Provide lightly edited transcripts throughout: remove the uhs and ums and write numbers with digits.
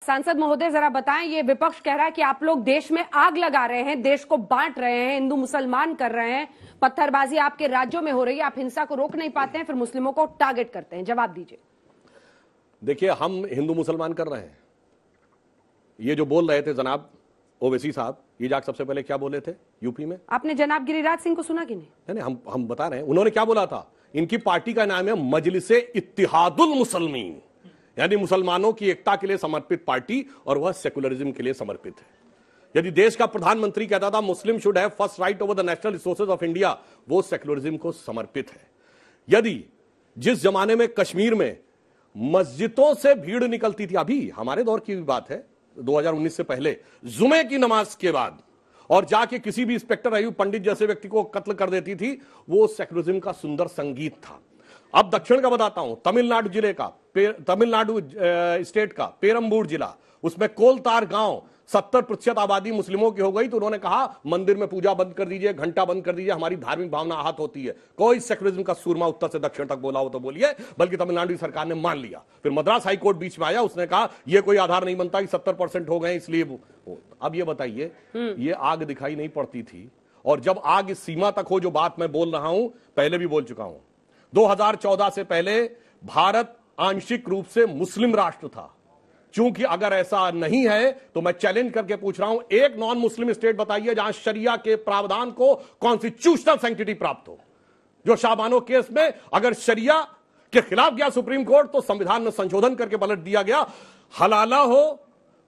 सांसद महोदय जरा बताएं, ये विपक्ष कह रहा है कि आप लोग देश में आग लगा रहे हैं, देश को बांट रहे हैं, हिंदू मुसलमान कर रहे हैं, पत्थरबाजी आपके राज्यों में हो रही है, आप हिंसा को रोक नहीं पाते हैं, फिर मुस्लिमों को टारगेट करते हैं। जवाब दीजिए। देखिए, हम हिंदू मुसलमान कर रहे हैं। ये जो बोल रहे थे जनाब ओवैसी साहब, ये जाकर सबसे पहले क्या बोले थे यूपी में? आपने जनाब गिरिराज सिंह को सुना कि नहीं? नहीं, हम बता रहे हैं उन्होंने क्या बोला था। इनकी पार्टी का नाम है मजलिसे इत्तिहादुल मुसलमीन, यानी मुसलमानों की एकता के लिए समर्पित पार्टी, और वह सेकुलरिज्म के लिए समर्पित है। यदि देश का प्रधानमंत्री कहता था मुस्लिम should have first right over the national resources of India, वो सेकुलरिज्म को समर्पित है। यदि जिस जमाने में कश्मीर में मस्जिदों से भीड़ निकलती थी, अभी हमारे दौर की बात है 2019 से पहले, जुमे की नमाज के बाद, और जाके किसी भी इंस्पेक्टर अयूब पंडित जैसे व्यक्ति को कत्ल कर देती थी, वो सेकुलरिज्म का सुंदर संगीत था। अब दक्षिण का बताता हूं, तमिलनाडु जिले का, तमिलनाडु स्टेट का पेरम्बूर जिला, उसमें कोलतार गांव 70% आबादी मुस्लिमों की हो गई, तो उन्होंने कहा मंदिर में पूजा बंद कर दीजिए, घंटा बंद कर दीजिए, हमारी धार्मिक भावना आहत होती है। कोई सेकुलरिज्म का सूरमा उत्तर से दक्षिण तक बोला हो तो बोलिए, बल्कि तमिलनाडु की सरकार ने मान लिया। फिर मद्रास हाई कोर्ट बीच में आया, उसने कहा यह कोई आधार नहीं बनता कि 70% हो गए इसलिए। अब ये बताइए, ये आग दिखाई नहीं पड़ती थी, और जब आग इस सीमा तक हो, जो बात मैं बोल रहा हूं पहले भी बोल चुका हूं, 2014 से पहले भारत आंशिक रूप से मुस्लिम राष्ट्र था। चूंकि अगर ऐसा नहीं है तो मैं चैलेंज करके पूछ रहा हूं, एक नॉन मुस्लिम स्टेट बताइए जहां शरिया के प्रावधान को कॉन्स्टिट्यूशनल सैंक्टिटी प्राप्त हो। जो शाबानो केस में अगर शरिया के खिलाफ गया सुप्रीम कोर्ट, तो संविधान में संशोधन करके पलट दिया गया। हलाला हो,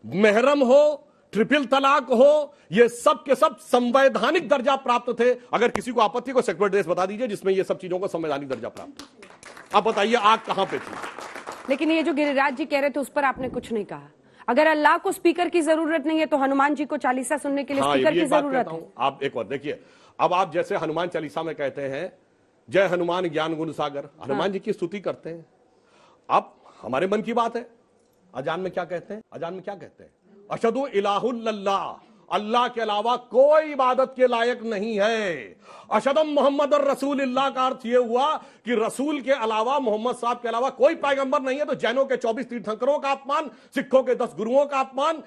महरम हो, ट्रिपल तलाक हो, ये सब के सब संवैधानिक दर्जा प्राप्त थे। अगर किसी को आपत्ति, को सेक्युलर देश बता दीजिए जिसमें ये सब चीजों को संवैधानिक दर्जा प्राप्त। अब बताइए आग कहां पे थी? लेकिन ये जो गिरिराज जी कह रहे थे उस पर आपने कुछ नहीं कहा। अगर अल्लाह को स्पीकर की जरूरत नहीं है तो हनुमान जी को चालीसा सुनने के लिए स्पीकर की जरूरत है। आप एक बार देखिए, अब आप जैसे हनुमान चालीसा में कहते हैं जय हनुमान ज्ञान गुण सागर, हनुमान जी की स्तुति करते हैं। अब हमारे मन की बात है, अजान में क्या कहते हैं? अजान में क्या कहते हैं? अशहदु इलाहुल्लाह, अल्लाह के अलावा कोई इबादत के लायक नहीं है। अशहदु मोहम्मद रसूलुल्लाह का अर्थ यह हुआ कि रसूल के अलावा, मोहम्मद साहब के अलावा कोई पैगंबर नहीं है। तो जैनों के 24 तीर्थंकरों का अपमान, सिखों के 10 गुरुओं का अपमान,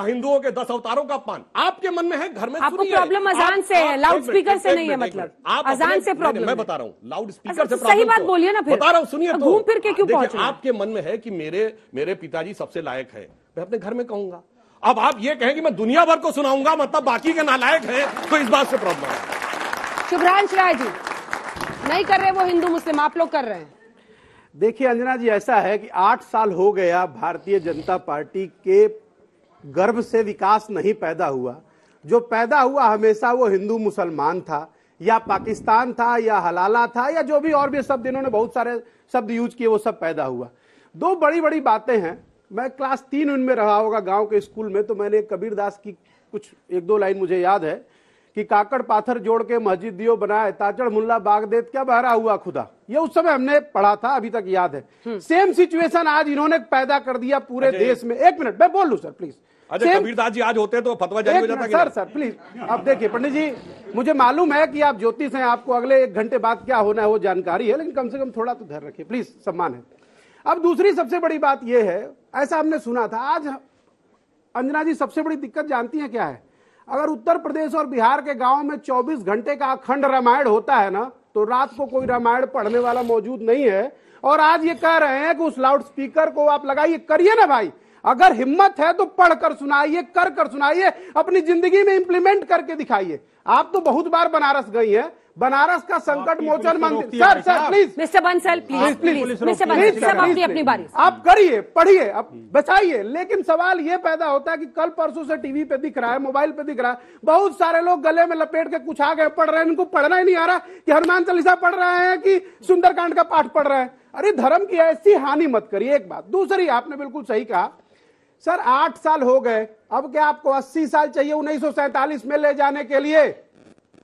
हिंदुओं के 10 अवतारों का अपमान आपके मन में है। घर में आपको प्रॉब्लम अजान से है, लाउड स्पीकर से नहीं है। मतलब अजान से प्रॉब्लम? मैं बता रहा हूं, लाउड स्पीकर से सही बात बोलिए ना, फिर बता रहा हूं, सुनिए। तो घूम फिर के क्यों पहुंच रहे हैं? आपके मन में है कि मेरे पिताजी सबसे लायक है, मैं अपने घर में कहूंगा। अब आप ये कहें कि मैं दुनिया भर को सुनाऊंगा, मतलब बाकी के नालायक हैं, तो इस बात से प्रॉब्लम है। शुभ्रांश राय जी नहीं कर रहे वो हिंदू मुस्लिम, आप लोग कर रहे हैं। देखिए अंजना जी, ऐसा है कि 8 साल हो गया भारतीय जनता पार्टी के गर्भ से विकास नहीं पैदा हुआ। जो पैदा हुआ हमेशा वो हिंदू मुसलमान था, या पाकिस्तान था, या हलाला था, या जो भी और भी शब्द इन्होंने बहुत सारे शब्द यूज किए, वो सब पैदा हुआ। 2 बड़ी बड़ी बातें हैं। मैं क्लास 3 उनमें रहा होगा गांव के स्कूल में, तो मैंने कबीरदास की कुछ 1-2 लाइन मुझे याद है कि काकड़ पाथर जोड़ के मस्जिद दियो बनाए, ताचड़ मुल्ला बाग देत क्या बहरा हुआ खुदा। ये उस समय हमने पढ़ा था, अभी तक याद है। सेम सिचुएशन आज इन्होंने पैदा कर दिया पूरे देश में। 1 मिनट मैं बोल लूं सर प्लीज। कबीरदास जी आज होते तो फतवा जारी हो जाता। सर प्लीज, अब देखिए पंडित जी, मुझे मालूम है कि आप ज्योतिष हैं, आपको अगले 1 घंटे बाद क्या होना है वो जानकारी है, लेकिन कम से कम थोड़ा तो धैर्य रखिए प्लीज, सम्मान है। अब दूसरी सबसे बड़ी बात यह है, ऐसा हमने सुना था आज, अंजना जी सबसे बड़ी दिक्कत जानती हैं क्या है? अगर उत्तर प्रदेश और बिहार के गांव में 24 घंटे का अखंड रामायण होता है ना, तो रात को कोई रामायण पढ़ने वाला मौजूद नहीं है। और आज ये कह रहे हैं कि उस लाउड स्पीकर को आप लगाइए, करिए ना भाई, अगर हिम्मत है तो पढ़कर सुनाइए, कर सुनाइए, अपनी जिंदगी में इंप्लीमेंट करके दिखाइए। आप तो बहुत बार बनारस गई हैं, बनारस का संकट मोचन मंदिर। Sir please mister Bansal, please mister Bansal, अपनी बारी आप करिए, पढ़िए, अब बचाइए। लेकिन सवाल ये पैदा होता है कि कल परसों से टीवी पे दिख रहा है, मोबाइल पे दिख रहा है, बहुत सारे लोग गले में लपेट के कुछ आ गए, पढ़ रहे हैं, इनको पढ़ना ही नहीं आ रहा कि हनुमान चालीसा पढ़ रहे हैं कि सुंदरकांड का पाठ पढ़ रहे हैं। अरे धर्म की ऐसी हानि मत करिए, एक बात। दूसरी, आपने बिल्कुल सही कहा सर, 8 साल हो गए, अब क्या आपको 80 साल चाहिए 1947 में ले जाने के लिए?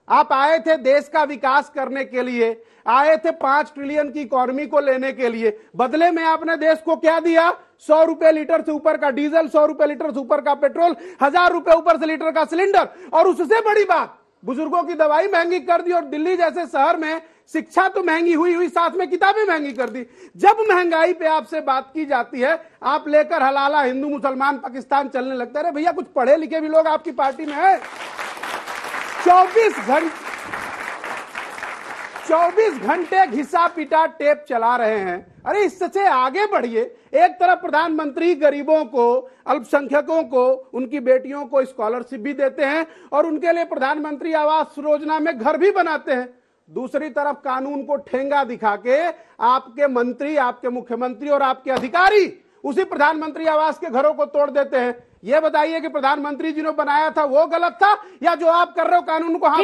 आप आए थे देश का विकास करने के लिए, आए थे 5 ट्रिलियन की इकोनॉमी को लेने के लिए। बदले में आपने देश को क्या दिया? 100 रुपए लीटर से ऊपर का डीजल, 100 रुपए लीटर से ऊपर का पेट्रोल, 1000 रुपए ऊपर से लीटर का सिलेंडर। और उससे बड़ी बात, बुजुर्गों की दवाई महंगी कर दी। और दिल्ली जैसे शहर में शिक्षा तो महंगी हुई हुई, साथ में किताबें महंगी कर दी। जब महंगाई पे आपसे बात की जाती है, आप लेकर हलाला हिंदू मुसलमान पाकिस्तान चलने लगता है। अरे भैया, कुछ पढ़े लिखे भी लोग आपकी पार्टी में है। 24 घंटे घिसा पिटा टेप चला रहे हैं। अरे इससे आगे बढ़िए। एक तरफ प्रधानमंत्री गरीबों को, अल्पसंख्यकों को, उनकी बेटियों को स्कॉलरशिप भी देते हैं और उनके लिए प्रधानमंत्री आवास योजना में घर भी बनाते हैं। दूसरी तरफ कानून को ठेंगा दिखा के आपके मंत्री, आपके मुख्यमंत्री और आपके अधिकारी उसी प्रधानमंत्री आवास के घरों को तोड़ देते हैं। यह बताइए कि प्रधानमंत्री जी ने बनाया था वो गलत था, या जो आप कर रहे हो कानून को हाथ